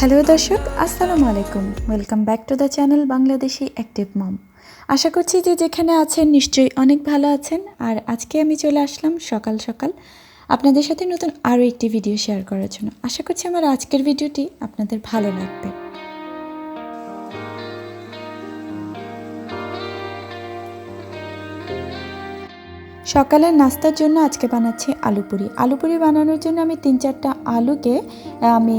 Hello দর্শক, আসসালামু আলাইকুম। Welcome back to the channel Bangladeshi active mom. আশা করছি যে যেখানে আছেন নিশ্চয়ই অনেক ভালো আছেন। আর আজকে আমি চলে আসলাম সকাল সকাল আপনাদের সাথে নতুন আরও একটি ভিডিও শেয়ার করার জন্য। আশা করছি আমার আজকের ভিডিওটি আপনাদের ভালো লাগবে। সকালের নাস্তার জন্য আজকে বানাচ্ছি আলু পুরি। আলু পুরি বানানোর জন্য আমি 3-4টা আলুকে আমি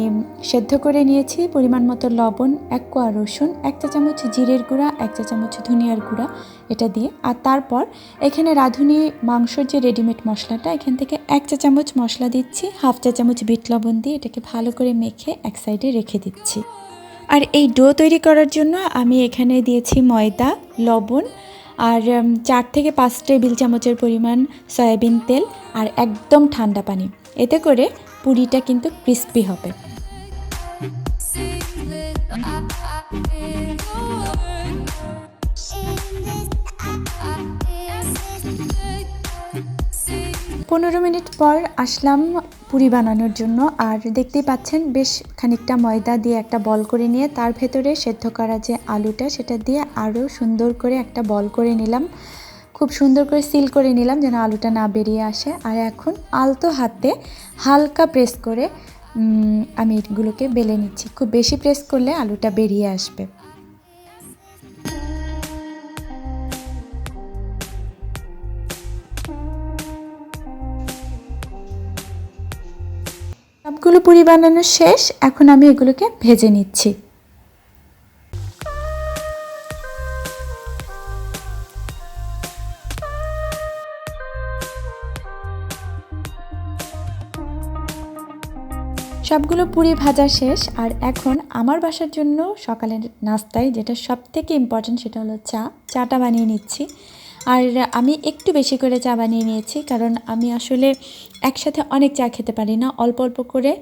সেদ্ধ করে নিয়েছি। পরিমাণ মতো লবণ, 1 কোয়া রসুন, 1 চা চামচ জিরের গুঁড়া, 1 চা চামচ ধনিয়ার গুঁড়া এটা দিয়ে। আর তারপর এখানে রাঁধুনি মাংসর যে রেডিমেড মশলাটা, এখান থেকে 1 চা চামচ মশলা দিচ্ছি, 1/2 চা চামচ বিট লবণ দিয়ে এটাকে ভালো করে মেখে এক সাইডে রেখে দিচ্ছি। আর এই ডো তৈরি করার জন্য আমি এখানে দিয়েছি ময়দা, লবণ আর 4 থেকে 5 টেবিল চামচের পরিমাণ সয়াবিন তেল আর একদম ঠান্ডা পানি। এতে করে পুরিটা কিন্তু ক্রিস্পি হবে। 15 মিনিট পর আসলাম পুরি বানানোর জন্য। আর দেখতেই পাচ্ছেন বেশ খানিকটা ময়দা দিয়ে একটা বল করে নিয়ে তার ভেতরে সেদ্ধ করা যে আলুটা সেটা দিয়ে আরও সুন্দর করে একটা বল করে নিলাম। খুব সুন্দর করে সিল করে নিলাম যেন আলুটা না বেরিয়ে আসে। আর এখন আলতো হাতে হালকা প্রেস করে আমি এগুলোকে বেলে নিচ্ছি। খুব বেশি প্রেস করলে আলুটা বেরিয়ে আসবে। সবগুলো পুরি বানানো শেষ, এখন আমি এগুলোকে ভেজে নিচ্ছি। সবগুলো পুরি ভাজা শেষ। আর এখন আমার বাসার জন্য সকালের নাস্তায় যেটা সবথেকে ইম্পর্ট্যান্ট সেটা হলো চাটা বানিয়ে নিচ্ছি। আর আমি একটু বেশি করে চা বানিয়ে নিয়েছি, কারণ আমি আসলে একসাথে অনেক চা খেতে পারি না, অল্প অল্প করে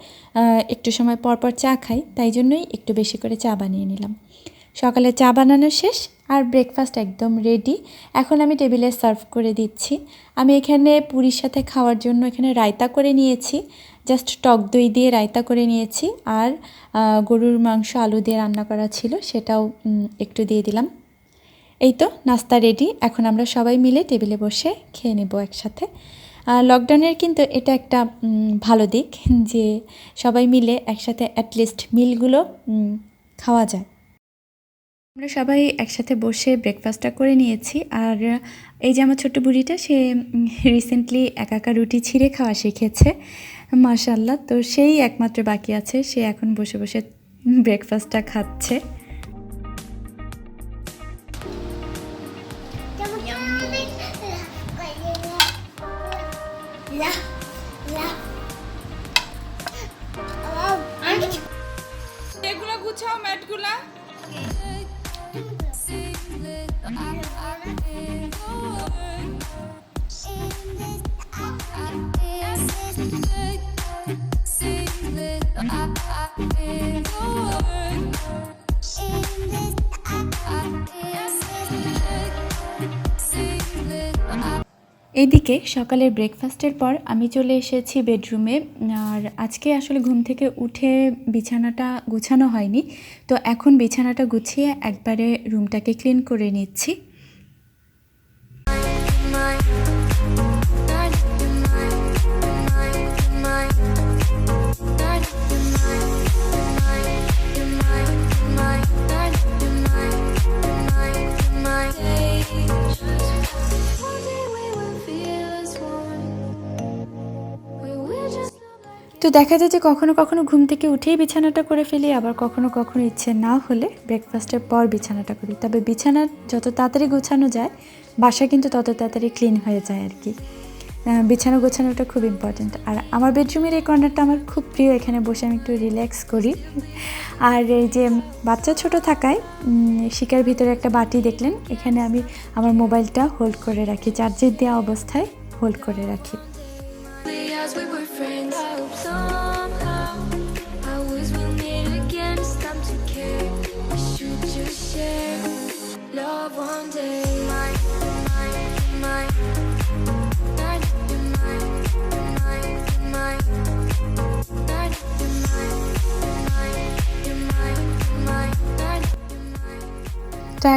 একটু সময় পর পর চা খাই, তাই জন্যই একটু বেশি করে চা বানিয়ে নিলাম। সকালে চা বানানো শেষ আর ব্রেকফাস্ট একদম রেডি। এখন আমি টেবিলে সার্ভ করে দিচ্ছি। আমি এখানে পুরির সাথে খাওয়ার জন্য এখানে রায়তা করে নিয়েছি, জাস্ট টক দই দিয়ে রায়তা করে নিয়েছি। আর গরুর মাংস আলু দিয়ে রান্না করা ছিল, সেটাও একটু দিয়ে দিলাম। এই তো নাস্তা রেডি। এখন আমরা সবাই মিলে টেবিলে বসে খেয়ে নেব একসাথে। লকডাউনের কিন্তু এটা একটা ভালো দিক যে সবাই মিলে একসাথে অ্যাটলিস্ট মিলগুলো খাওয়া যায়। আমরা সবাই একসাথে বসে ব্রেকফাস্টটা করে নিয়েছি। আর এই যে আমার ছোট্ট বুড়িটা, সে রিসেন্টলি একা রুটি ছিঁড়ে খাওয়া শিখেছে, মাশাআল্লাহ। তো সেই একমাত্র বাকি আছে, সে এখন বসে বসে ব্রেকফাস্টটা খাচ্ছে। এগুলো গুছাও, ম্যাটগুলা। এইদিকে সকালের ব্রেকফাস্টের পর আমি চলে এসেছি বেডরুমে। আর আজকে আসলে ঘুম থেকে উঠে বিছানাটা গুছানো হয়নি, তো এখন বিছানাটা গুছিয়ে একবারে রুমটাকে ক্লিন করে নিচ্ছি। তো দেখা যায় যে কখনো কখনো ঘুম থেকে উঠেই বিছানাটা করে ফেলি, আবার কখনো কখনো ইচ্ছে না হলে ব্রেকফাস্টের পর বিছানাটা করি। তবে বিছানা যত তাড়াতাড়ি গোছানো যায় বাসা কিন্তু তত তাড়াতাড়ি ক্লিন হয়ে যায় আর কি। বিছানা গোছানোটা খুব ইম্পর্ট্যান্ট। আর আমার বেডরুমের এই কর্নারটা আমার খুব প্রিয়, এখানে বসে আমি একটু রিল্যাক্স করি। আর এই যে বাচ্চা ছোট থাকায় শিকার ভিতরে একটা বাটি দেখলেন, এখানে আমি আমার মোবাইলটা হোল্ড করে রাখি, চার্জের দেওয়া অবস্থায় হোল্ড করে রাখি।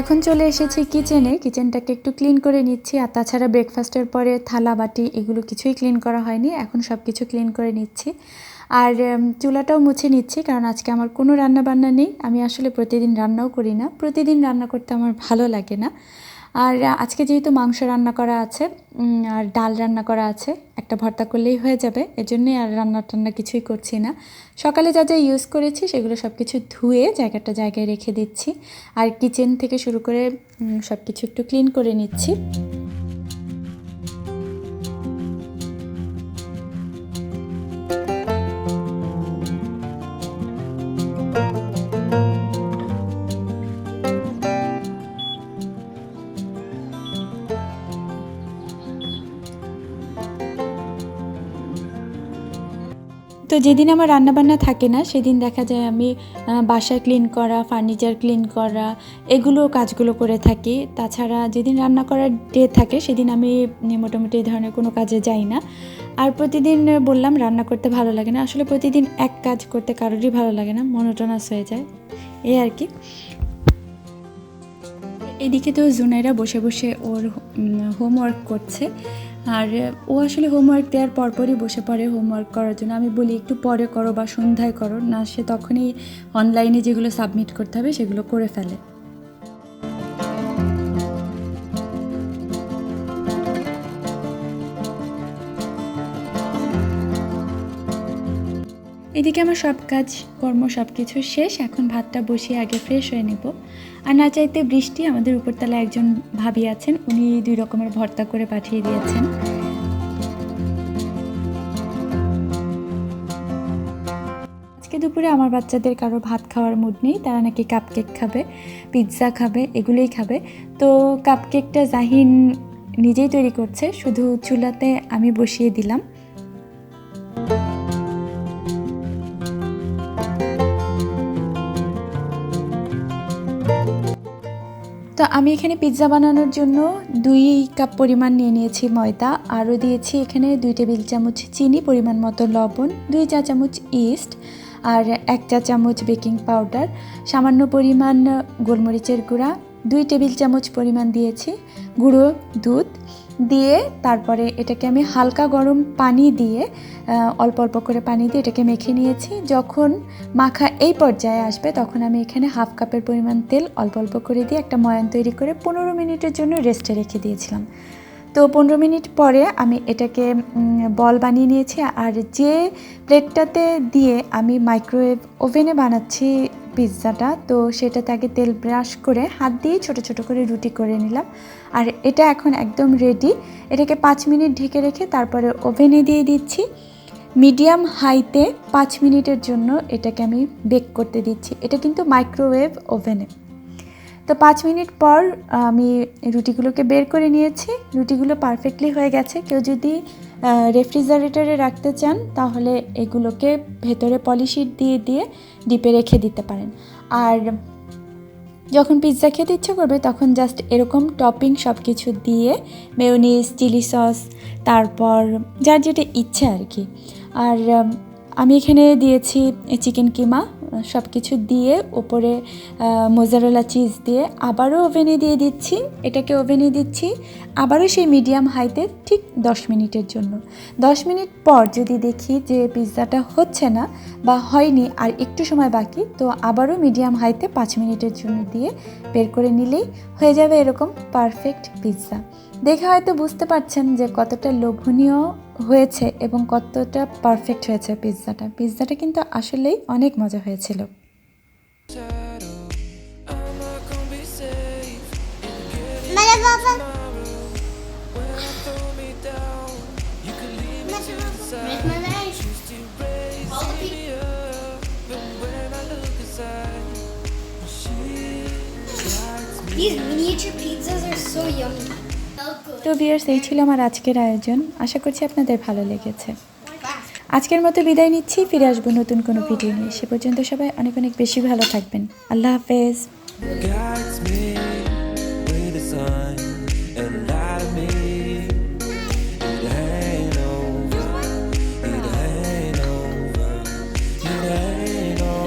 এখন চলে এসেছি কিচেনে, কিচেনটাকে একটু ক্লিন করে নিচ্ছি। আর তাছাড়া ব্রেকফাস্টের পরে থালা বাটি এগুলো কিছুই ক্লিন করা হয়নি, এখন সব কিছু ক্লিন করে নিচ্ছি। আর চুলাটাও মুছে নিচ্ছি, কারণ আজকে আমার কোনো রান্না বান্না নেই। আমি আসলে প্রতিদিন রান্নাও করি না, প্রতিদিন রান্না করতে আমার ভালো লাগে না। আর আজকে যেহেতু মাংস রান্না করা আছে আর ডাল রান্না করা আছে, একটা ভর্তা করলেই হয়ে যাবে, এজন্যই আর রান্না টান্না কিছুই করছি না। সকালে যা যা ইউজ করেছি সেগুলো সব কিছু ধুয়ে জায়গায় রেখে দিচ্ছি। আর কিচেন থেকে শুরু করে সব কিছু একটু ক্লিন করে নিচ্ছি। তো যেদিন আমার রান্নাবান্না থাকে না সেদিন দেখা যায় আমি বাসা ক্লিন করা, ফার্নিচার ক্লিন করা এগুলো কাজগুলো করে থাকি। তাছাড়া যেদিন রান্না করার ডে থাকে সেদিন আমি মোটামুটি এই ধরনের কোনো কাজে যাই না। আর প্রতিদিন বললাম রান্না করতে ভালো লাগে না, আসলে প্রতিদিন এক কাজ করতে কারোরই ভালো লাগে না, মনোটোনাস হয়ে যায়, এই আর কি। এদিকে তো জুনাইরা বসে বসে ওর হোমওয়ার্ক করছে। আর ও আসলে হোমওয়ার্ক দেওয়ার পরপরই বসে পড়ে হোমওয়ার্ক করার জন্য। আমি বলি একটু পরে করো বা সন্ধ্যায় করো না, সে তখনই অনলাইনে যেগুলো সাবমিট করতে হবে সেগুলো করে ফেলে। এদিকে আমার সব কাজ কর্ম সব কিছু শেষ, এখন ভাতটা বসিয়ে আগে ফ্রেশ হয়ে নেব। আর না চাইতে বৃষ্টি, আমাদের উপরতলায় একজন ভাবি আছেন, উনি 2 রকমের ভর্তা করে পাঠিয়ে দিয়েছেন। আজকে দুপুরে আমার বাচ্চাদের কারো ভাত খাওয়ার মুড নেই, তারা নাকি কাপকেক খাবে, পিৎজা খাবে, এগুলোই খাবে। তো কাপকেকটা জাহিন নিজেই তৈরি করছে, শুধু চুলাতে আমি বসিয়ে দিলাম। তো আমি এখানে পিৎজা বানানোর জন্য 2 কাপ পরিমাণ নিয়ে নিয়েছি ময়দা, আরও দিয়েছি এখানে 2 টেবিল চামচ চিনি, পরিমাণ মতো লবণ, 2 চা চামচ ইস্ট, আর 1 চা চামচ বেকিং পাউডার, সামান্য পরিমাণ গোলমরিচের গুঁড়া, 2 টেবিল চামচ পরিমাণ দিয়েছি গুঁড়ো দুধ দিয়ে, তারপরে এটাকে আমি হালকা গরম পানি দিয়ে অল্প অল্প করে পানি দিয়ে এটাকে মেখে নিয়েছি। যখন মাখা এই পর্যায়ে আসবে তখন আমি এখানে 1/2 কাপের পরিমাণ তেল অল্প অল্প করে দিয়ে একটা ময়ান তৈরি করে 15 মিনিটের জন্য রেস্টে রেখে দিয়েছিলাম। তো 15 মিনিট পরে আমি এটাকে বল বানিয়ে নিয়েছি। আর যে প্লেটটাতে দিয়ে আমি মাইক্রোওয়েভ ওভেনে বানাচ্ছি পিৎজাটা, তো সেটাতে আগে তেল ব্রাশ করে হাত দিয়ে ছোট ছোট করে রুটি করে নিলাম। আর এটা এখন একদম রেডি। এটাকে 5 মিনিট ঢেকে রেখে তারপরে ওভেনে দিয়ে দিচ্ছি। মিডিয়াম হাইতে 5 মিনিটের জন্য এটাকে আমি বেক করতে দিচ্ছি। এটা কিন্তু মাইক্রোওয়েভ ওভেনে। তো 5 মিনিট পর আমি রুটিগুলোকে বের করে নিয়েছি। রুটিগুলো পারফেক্টলি হয়ে গেছে। কেউ যদি রেফ্রিজারেটরে রাখতে চান তাহলে এগুলোকে ভেতরে পলিশিট দিয়ে দিয়ে ডিপে রেখে দিতে পারেন। আর যখন পিৎজা খেতে ইচ্ছে করবে তখন জাস্ট এরকম টপিং সব কিছু দিয়ে, মেয়োনিজ, চিলি সস, তারপর যার যেটা ইচ্ছে আর কি। আর আমি এখানে দিয়েছি চিকেন কিমা, সব কিছু দিয়ে ওপরে মোজারেলা চিজ দিয়ে আবারও ওভেনে দিয়ে দিচ্ছি। এটাকে ওভেনে দিচ্ছি আবারও সেই মিডিয়াম হাইতে ঠিক 10 মিনিটের জন্য। 10 মিনিট পর যদি দেখি যে পিৎজাটা হচ্ছে না বা হয়নি আর একটু সময় বাকি, তো আবারও মিডিয়াম হাইতে 5 মিনিটের জন্য দিয়ে বের করে নিলেই হয়ে যাবে এরকম পারফেক্ট পিৎজা। দেখে হয়তো বুঝতে পারছেন যে কতটা লোভনীয় হয়েছে এবং কতটা পারফেক্ট হয়েছে পিৎজাটা। পিৎজাটা কিন্তু আসলেই অনেক মজা হয়েছিল। These miniature pizzas are so yummy. তো ভিউয়ার্স, এই ছিল আমার আজকের আয়োজন। আশা করছি আপনাদের ভালো লেগেছে। আজকের মতো বিদায় নিচ্ছি, ফিরে আসবো নতুন কোনো ভিডিও নিয়ে। সে পর্যন্ত সবাই অনেক অনেক বেশি ভালো থাকবেন। আল্লাহ হাফেজ।